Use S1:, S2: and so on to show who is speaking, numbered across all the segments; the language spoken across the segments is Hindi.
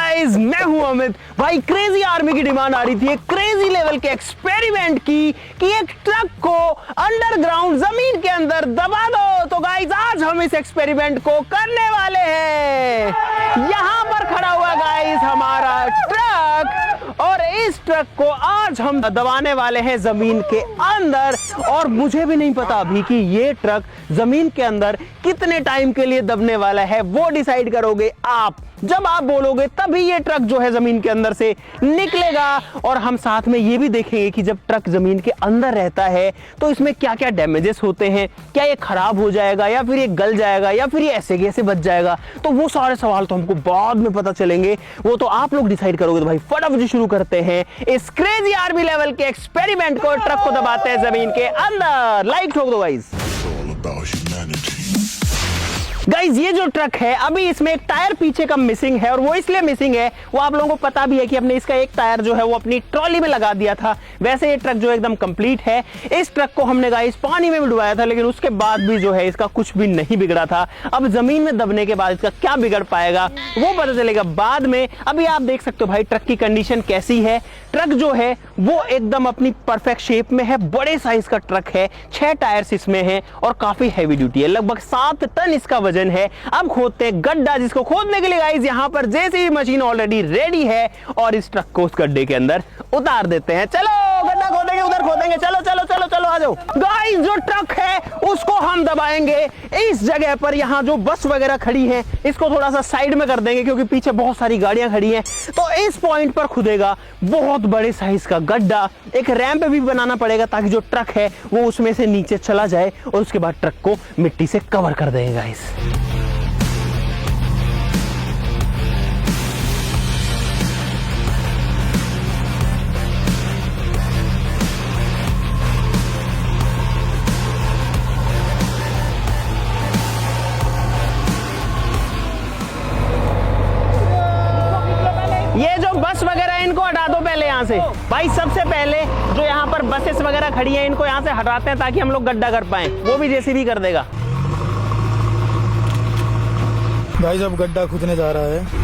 S1: गाइस, मैं हूं अमित। भाई क्रेजी आर्मी की डिमांड आ रही थी एक क्रेजी लेवल के एक्सपेरिमेंट की कि एक ट्रक को अंडरग्राउंड जमीन के अंदर दबा दो। तो गाइस आज हम इस एक्सपेरिमेंट को करने वाले हैं। यहां पर खड़ा हुआ गाइस हमारा ट्रक, और इस ट्रक को आज हम दबाने वाले हैं जमीन के अंदर। और मुझे भी नहीं पता अभी कि ये ट्रक जमीन के अंदर कितने टाइम के लिए दबने वाला है, वो डिसाइड करोगे आप। जब आप बोलोगे तभी ये ट्रक जो है जमीन के अंदर से निकलेगा। और हम साथ में ये भी देखेंगे कि जब ट्रक जमीन के अंदर रहता है तो इसमें क्या क्या डैमेजेस होते हैं, क्या ये खराब हो जाएगा या फिर ये गल जाएगा या फिर ये ऐसे कैसे बच जाएगा। तो वो सारे सवाल तो हमको बाद में पता चलेंगे, वो तो आप लोग डिसाइड करोगे। तो भाई फटाफट शुरू करते हैं इस क्रेजी आर्मी लेवल के एक्सपेरिमेंट को। ट्रक को दबाते हैं जमीन के अंदर। लाइक ठोक दो गाइस। गाइज ये जो ट्रक है अभी इसमें एक टायर पीछे का मिसिंग है, और वो इसलिए मिसिंग है, वो आप लोगों को पता भी है कि हमने इसका एक टायर जो है वो अपनी ट्रॉली में लगा दिया था। वैसे ये ट्रक जो एकदम कंप्लीट है। इस ट्रक को हमने गाइज पानी में भी डुबाया था, लेकिन उसके बाद भी जो है इसका कुछ भी नहीं बिगड़ा था। अब जमीन में दबने के बाद इसका क्या बिगड़ पाएगा वो पता चलेगा बाद में। अभी आप देख सकते हो भाई ट्रक की कंडीशन कैसी है। ट्रक जो है वो एकदम अपनी परफेक्ट शेप में है। बड़े साइज का ट्रक है, 6 टायर्स इसमें हैं और काफी हैवी ड्यूटी है। लगभग 7 टन इसका वजन है। अब खोदते हैं गड्ढा, जिसको खोदने के लिए गाइस यहाँ पर जेसीबी मशीन ऑलरेडी रेडी है, और इस ट्रक को उस गड्ढे के अंदर उतार देते हैं। चलो गड्ढा खोदेंगे, उधर खोदेंगे। चलो चलो चलो चलो आ जाओ गाइस। जो ट्रक है उसको हम दबाएंगे इस जगह पर। यहाँ जो बस वगैरह खड़ी है इसको थोड़ा सा साइड में कर देंगे, क्योंकि पीछे बहुत सारी गाड़ियां खड़ी हैं। तो इस पॉइंट पर खुदेगा बहुत बड़े साइज का गड्ढा। एक रैंप भी बनाना पड़ेगा ताकि जो ट्रक है वो उसमें से नीचे चला जाए, और उसके बाद ट्रक को मिट्टी से कवर कर देंगे गाइस। ये जो बस वगैरह है इनको हटा दो पहले यहाँ से। भाई सबसे पहले जो यहाँ पर बसेस वगैरह खड़ी हैं इनको यहाँ से हटाते हैं ताकि हम लोग गड्ढा कर पाएं। वो भी जेसीबी कर देगा।
S2: भाई अब गड्ढा खुदने जा रहा है।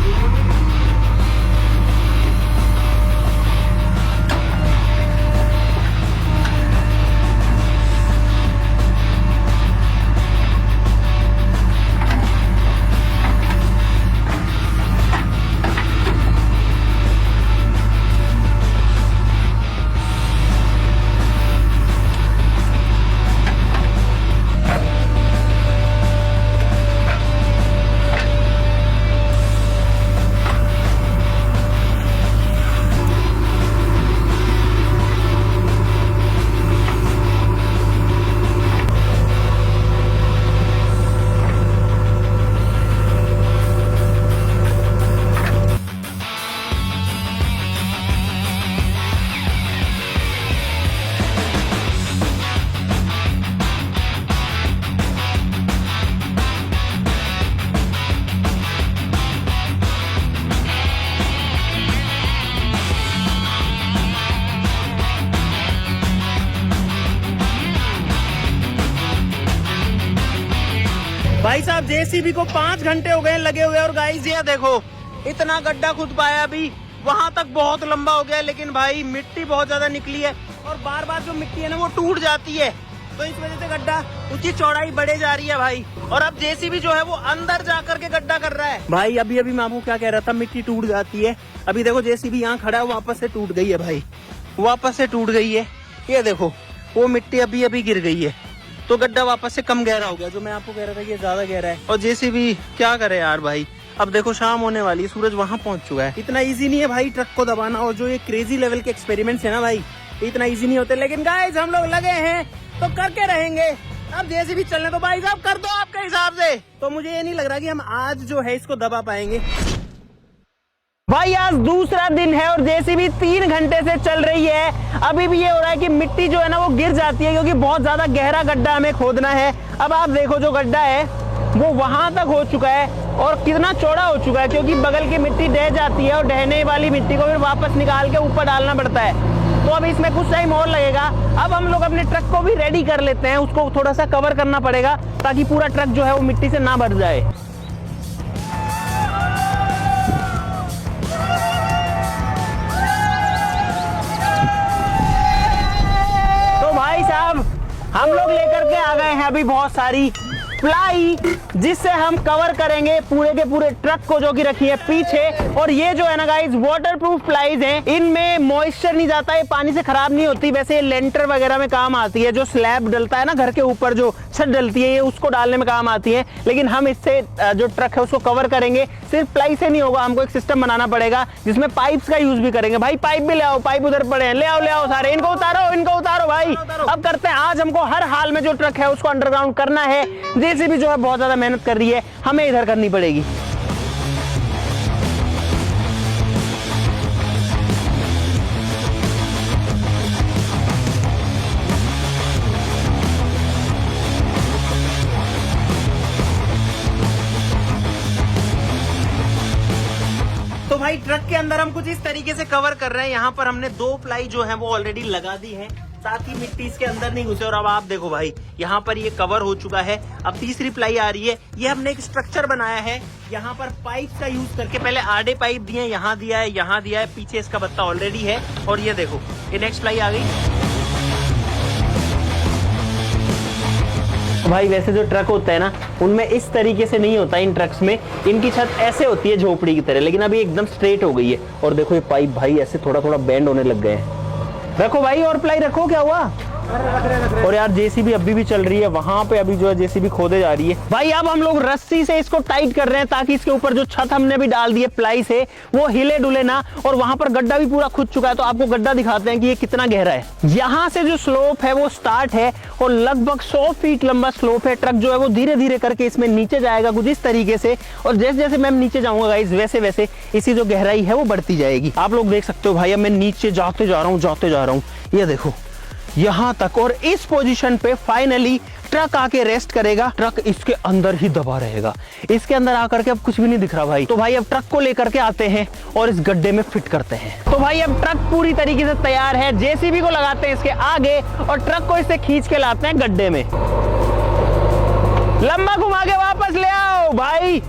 S1: भाई साहब जेसीबी को 5 घंटे हो गए लगे हुए, और गाइस ये देखो इतना गड्ढा खुद पाया। अभी वहां तक बहुत लंबा हो गया, लेकिन भाई मिट्टी बहुत ज्यादा निकली है, और बार बार जो मिट्टी है ना वो टूट जाती है। तो इस वजह से गड्ढा उसकी चौड़ाई बढ़े जा रही है भाई। और अब जेसीबी जो है वो अंदर जाकर के गड्ढा कर रहा है। भाई अभी मैं आपको क्या कह रहा था, मिट्टी टूट जाती है। अभी देखो जेसीबी यहाँ खड़ा है, वापस से टूट गई है भाई, वापस से टूट गई है। ये देखो वो मिट्टी अभी गिर गई है, तो गड्ढा वापस से कम गहरा हो गया। जो मैं आपको कह रहा था कि ये ज्यादा गहरा है। और जेसीबी क्या करे यार भाई। अब देखो शाम होने वाली है, सूरज वहां पहुंच चुका है। इतना इजी नहीं है भाई ट्रक को दबाना, और जो ये क्रेजी लेवल के एक्सपेरिमेंट्स है ना भाई, इतना इजी नहीं होते। लेकिन गाइस हम लोग लगे हैं तो करके रहेंगे। अब जेसीबी चलने तो भाई साहब कर दो आपके हिसाब से। तो मुझे ये नहीं लग रहा कि हम आज जो है इसको दबा पाएंगे। भाई आज दूसरा दिन है और जेसीबी 3 घंटे से चल रही है। अभी भी ये हो रहा है कि मिट्टी जो है ना वो गिर जाती है, क्योंकि बहुत ज्यादा गहरा गड्ढा हमें खोदना है। अब आप देखो जो गड्ढा है वो वहां तक हो चुका है, और कितना चौड़ा हो चुका है, क्योंकि बगल की मिट्टी ढह जाती है और ढहने वाली मिट्टी को फिर वापस निकाल के ऊपर डालना पड़ता है। तो अब इसमें कुछ टाइम और लगेगा। अब हम लोग अपने ट्रक को भी रेडी कर लेते हैं, उसको थोड़ा सा कवर करना पड़ेगा ताकि पूरा ट्रक जो है वो मिट्टी से ना भर जाए। हम लोग लेकर के आ गए हैं अभी बहुत सारी प्लाई, जिससे हम कवर करेंगे पूरे के पूरे ट्रक को, जो कि रखी है पीछे। और ये जो है ना गाइस वाटरप्रूफ प्लाईज हैं, इनमें मॉइस्चर नहीं जाता, ये पानी से खराब नहीं होती। वैसे ये लेंटर वगैरह में काम आती है, जो स्लैब डलता है ना घर के ऊपर, जो छत डलती है, ये उसको डालने में काम आती है। लेकिन हम इससे जो ट्रक है उसको कवर करेंगे। सिर्फ प्लाई से नहीं होगा, हमको एक सिस्टम बनाना पड़ेगा जिसमें पाइप्स का यूज भी करेंगे। भाई पाइप भी ले आओ, पाइप उधर पड़े हैं, ले आओ सारे, इनको उतारो भाई। अब करते हैं, आज हमको हर हाल में जो ट्रक है उसको अंडरग्राउंड करना है। जेसीबी जो है बहुत ज्यादा मेहनत कर रही है, हमें इधर करनी पड़ेगी। तो भाई ट्रक के अंदर हम कुछ इस तरीके से कवर कर रहे हैं। यहाँ पर हमने 2 प्लाई जो है वो ऑलरेडी लगा दी है, साथ ही मिट्टी इसके अंदर नहीं घुसे। और अब आप देखो भाई, यहाँ पर ये कवर हो चुका है। अब तीसरी प्लाई आ रही है। ये हमने एक स्ट्रक्चर बनाया है, यहाँ पर पाइप का यूज करके। पहले आधे पाइप दिए, यहाँ दिया है, यहाँ दिया है, पीछे इसका बत्ता ऑलरेडी है। और ये देखो, ये नेक्स्ट प्लाई आ गई। भाई वैसे जो ट्रक होता है ना, उनमें इस तरीके से नहीं होता। इन ट्रक्स में इनकी छत ऐसे होती है झोपड़ी की तरह, लेकिन अभी एकदम स्ट्रेट हो गई है। और देखो ये पाइप भाई ऐसे थोड़ा थोड़ा बेंड होने लग गए हैं। रखो भाई और प्लाई रखो, क्या हुआ? और यार जेसीबी अभी भी चल रही है, वहां पे अभी जो है जेसीबी खोदे जा रही है। भाई अब हम लोग रस्सी से इसको टाइट कर रहे हैं, ताकि इसके ऊपर जो छत हमने भी डाल दी है प्लाई से, वो हिले डुले ना। और वहां पर गड्ढा भी पूरा खुद चुका है, तो आपको गड्ढा दिखाते हैं कि ये कितना गहरा है। यहाँ से जो स्लोप है वो स्टार्ट है, और लगभग 100 फीट लंबा स्लोप है। ट्रक जो है वो धीरे धीरे करके इसमें नीचे जाएगा कुछ इस तरीके से। और जैसे जैसे मैं नीचे जाऊंगा गाइस, वैसे वैसे इसी जो गहराई है वो बढ़ती जाएगी। आप लोग देख सकते हो भाई, अब मैं नीचे जाते जा रहा हूँ। ये देखो यहां तक, और इस पोजीशन पे फाइनली ट्रक आके रेस्ट करेगा। ट्रक इसके अंदर ही दबा रहेगा। इसके अंदर आकर के अब कुछ भी नहीं दिख रहा भाई। तो भाई अब ट्रक को लेकर के आते हैं और इस गड्ढे में फिट करते हैं। तो भाई अब ट्रक पूरी तरीके से तैयार है। जेसीबी को लगाते हैं इसके आगे और ट्रक को इससे खींच के लाते हैं गड्ढे में। लंबा घुमा के वापस ले आओ भाई।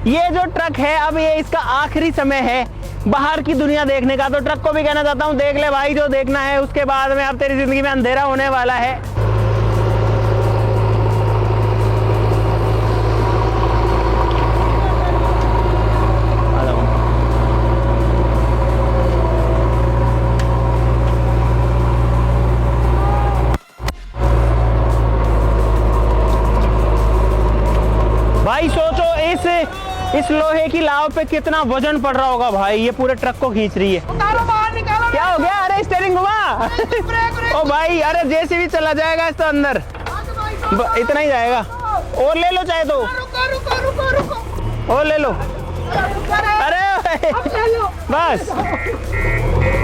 S1: ये जो ट्रक है, अब ये इसका आखिरी समय है बाहर की दुनिया देखने का। तो ट्रक को भी कहना चाहता हूँ, देख ले भाई जो देखना है, उसके बाद में अब तेरी जिंदगी में अंधेरा होने वाला है। भाई सोचो इस लोहे की लाव पे कितना वजन पड़ रहा होगा भाई। ये पूरे ट्रक को खींच रही है। निकालो। क्या हो गया? अरे स्टीयरिंग घुमा। ओ भाई, अरे जेसीबी चला जाएगा इस तो अंदर। इतना ही जाएगा। और ले लो चाहे तो। रुको। और ले लो। अरे बस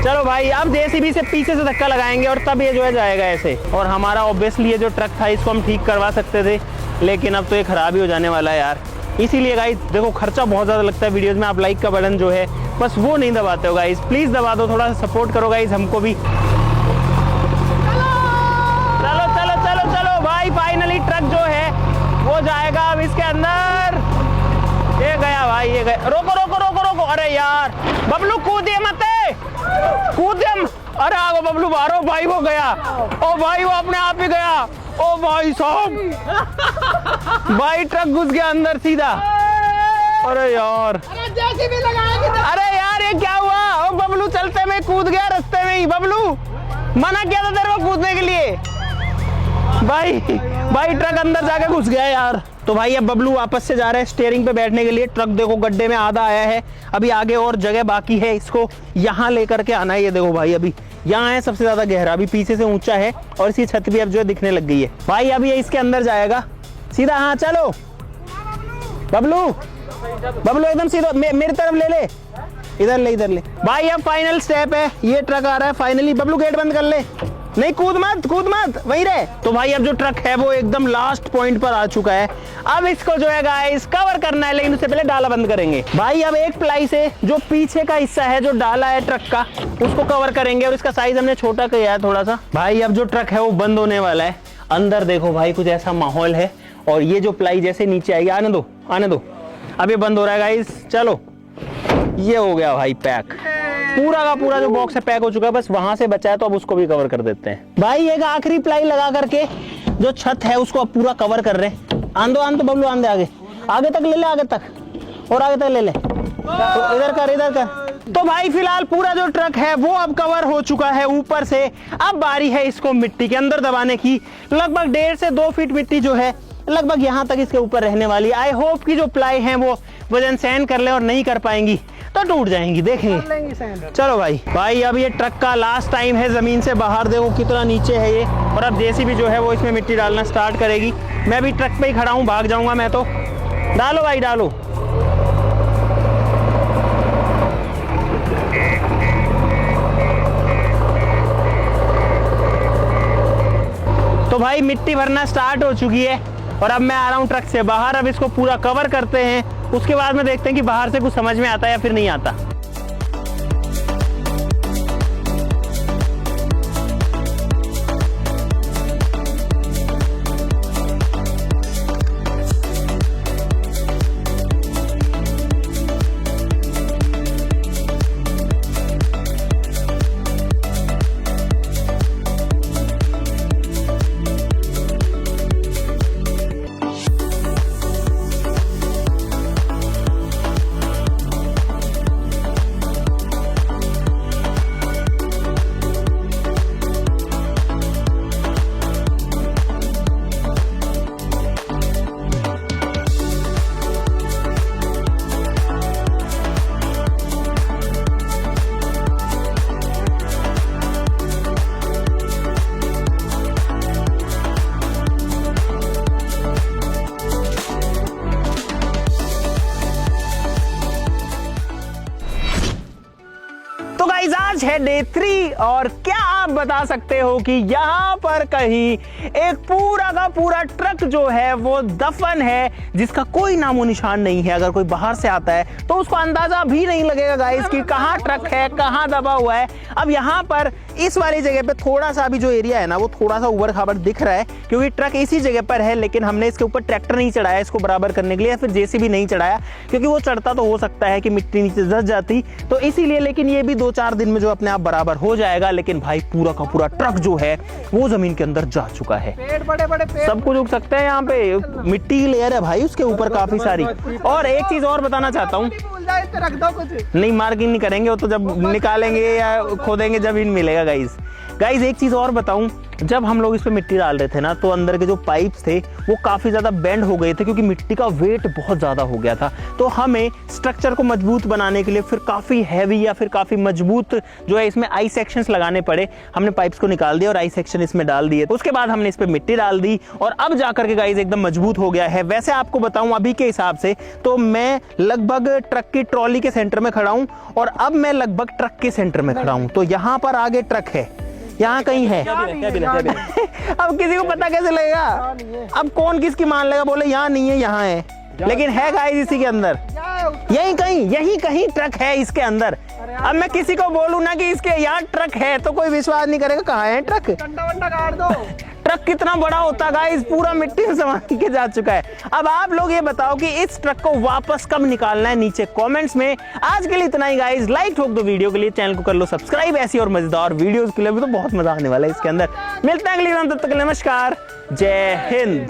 S1: चलो भाई, अब जेसीबी से पीछे से धक्का लगाएंगे और तब ये जो है जाएगा ऐसे। और हमारा ऑब्वियसली ये जो ट्रक था इसको हम ठीक करवा सकते थे, लेकिन अब तो ये खराब ही हो जाने वाला है यार। इसीलिए गाइस देखो, खर्चा बहुत ज्यादा लगता है वीडियोस में। आप लाइक का बटन जो है बस वो नहीं दबाते हो गाइस, प्लीज दबा दो, थोड़ा सा सपोर्ट करो गाइस हमको भी। चलो भाई, फाइनली ट्रक जो है वो जाएगा अब इसके अंदर। ये गया भाई, ये गया। रोको। अरे यार बबलू कूदिए मत, अरे आगो बबलू बारो भाई, वो गया। ओ भाई वो अपने आप ही गया। ओ भाई साहब भाई ट्रक घुस गया अंदर सीधा। अरे यार, अरे यार ये क्या हुआ? ओ बबलू चलते में कूद गया रास्ते में ही। बबलू मना किया था तेरे को कूदने के लिए। भाई ट्रक अंदर जाके घुस गया यार। तो भाई अब बबलू वापस से जा रहा है स्टीयरिंग पे बैठने के लिए। ट्रक देखो गड्ढे में आधा आया है, अभी आगे और जगह बाकी है, इसको यहाँ लेकर के आना है। ये देखो भाई, अभी यहाँ है सबसे ज्यादा गहरा, अभी पीछे से ऊंचा है और इसकी छत भी अब जो है दिखने लग गई है भाई। अभी ये इसके अंदर जाएगा सीधा। हाँ चलो बबलू एकदम सीधा मेरी तरफ ले। इधर ले भाई। अब फाइनल स्टेप है, ये ट्रक आ रहा है फाइनली। बबलू गेट बंद कर ले। नहीं कूद मत वहीं रहे। तो भाई अब जो ट्रक है वो एकदम लास्ट पॉइंट पर आ चुका है। अब इसको जो है गाइस कवर करना है, लेकिन उससे पहले डाला बंद करेंगे भाई। अब एक प्लाई से जो पीछे का हिस्सा है, जो डाला है ट्रक का, उसको कवर करेंगे। और इसका साइज हमने छोटा किया है थोड़ा सा। भाई अब जो ट्रक है वो बंद होने वाला है। अंदर देखो भाई कुछ ऐसा माहौल है। और ये जो प्लाई जैसे नीचे आएगी, आने दो। अब ये बंद हो रहा है गाइस। चलो ये हो गया भाई पैक, पूरा का पूरा जो बॉक्स है पैक हो चुका है। बस वहां से बचा है, तो अब उसको भी कवर कर देते हैं भाई। एक आखिरी प्लाई लगा करके जो छत है उसको अब पूरा कवर कर रहे हैं। आन दो बबलू, आन दे, आगे आगे तक ले ले, आगे तक और आगे तक ले ले, तो इधर कर। तो भाई फिलहाल पूरा जो ट्रक है वो अब कवर हो चुका है ऊपर से। अब बारी है इसको मिट्टी के अंदर दबाने की। लगभग 1.5 से 2 फीट मिट्टी जो है लगभग यहाँ तक इसके ऊपर रहने वाली। आई होप कि जो प्लाई है वो वजन सहन कर ले, और नहीं कर पाएंगी तो टूट जाएंगी, देखेंगे। चलो भाई अब ये ट्रक का लास्ट टाइम है जमीन से बाहर। देखो कितना नीचे है ये, और अब जेसीबी जो है वो इसमें मिट्टी डालना स्टार्ट करेगी। मैं भी ट्रक पे ही खड़ा हूँ, भाग जाऊंगा मैं तो। डालो भाई डालो। तो भाई मिट्टी भरना स्टार्ट हो चुकी है, और अब मैं आ रहा हूँ ट्रक से बाहर। अब इसको पूरा कवर करते हैं, उसके बाद में देखते हैं कि बाहर से कुछ समझ में आता है या फिर नहीं आता। तो गाइस आज है डे 3, और क्या आप बता सकते हो कि यहाँ पर कहीं एक पूरा का पूरा ट्रक जो है वो दफन है, जिसका कोई नामो निशान नहीं है। अगर कोई बाहर से आता है तो उसको अंदाजा भी नहीं लगेगा गाइस कि कहाँ ट्रक है, कहाँ दबा हुआ है। अब यहाँ पर इस वाली जगह पे थोड़ा सा अभी जो एरिया है ना वो थोड़ा सा उबड़ खाबड़ दिख रहा है, क्योंकि ट्रक इसी जगह पर है, लेकिन हमने इसके ऊपर ट्रैक्टर नहीं चढ़ाया इसको बराबर करने के लिए, या फिर जेसीबी नहीं चढ़ाया, क्योंकि वो चढ़ता तो हो सकता है कि मिट्टी नीचे धंस जाती, तो इसीलिए। लेकिन ये भी 2-4 दिन में जो अपने आप बराबर हो जाएगा। लेकिन भाई पूरा का पूरा ट्रक जो है वो जमीन के अंदर जा चुका है।
S3: बड़े पेड़
S1: सब कुछ उग सकते हैं यहाँ पे, मिट्टी की लेयर है भाई उसके ऊपर काफी सारी। और एक चीज और बताना चाहता हूँ,
S3: रख दो कुछ
S1: नहीं मार्किंग नहीं करेंगे, वो तो जब निकालेंगे या खोदेंगे जब इन मिलेगा गाइस। एक चीज और बताऊं, जब हम लोग इस पे मिट्टी डाल रहे थे ना तो अंदर के जो पाइप्स थे वो काफी ज्यादा बेंड हो गए थे, क्योंकि मिट्टी का वेट बहुत ज्यादा हो गया था। तो हमें स्ट्रक्चर को मजबूत बनाने के लिए फिर काफी हैवी या फिर काफी मजबूत जो है इसमें आई सेक्शंस लगाने पड़े। हमने पाइप्स को निकाल दिया और आई सेक्शन इसमें डाल दिए। उसके बाद हमने इस पे मिट्टी डाल दी, और अब जाकर के गाइस एकदम मजबूत हो गया है। वैसे आपको बताऊं अभी के हिसाब से तो मैं लगभग ट्रक की ट्रॉली के सेंटर में खड़ा हूं, और अब मैं लगभग ट्रक के सेंटर में खड़ा हूं। तो यहाँ पर आगे ट्रक है, यहाँ कहीं है। अब किसी को पता कैसे लगेगा? अब कौन किसकी मान लेगा, बोले यहाँ नहीं है यहाँ है, लेकिन है गाइस इसी के अंदर, यही कहीं ट्रक है इसके अंदर। अब मैं किसी को बोलूं ना कि इसके यहाँ ट्रक है तो कोई विश्वास नहीं करेगा। कहाँ है ट्रक? ट्रक कितना बड़ा होता गाइस, पूरा मिट्टी में समा के जा चुका है। अब आप लोग ये बताओ कि इस ट्रक को वापस कब निकालना है, नीचे कमेंट्स में। आज के लिए इतना ही गाइस, लाइक ठोक दो वीडियो के लिए, चैनल को कर लो सब्सक्राइब। ऐसी और मजेदार वीडियोस के लिए भी तो बहुत मजा आने वाला है इसके अंदर। मिलते हैं अगली बार, तब तक नमस्कार, जय हिंद।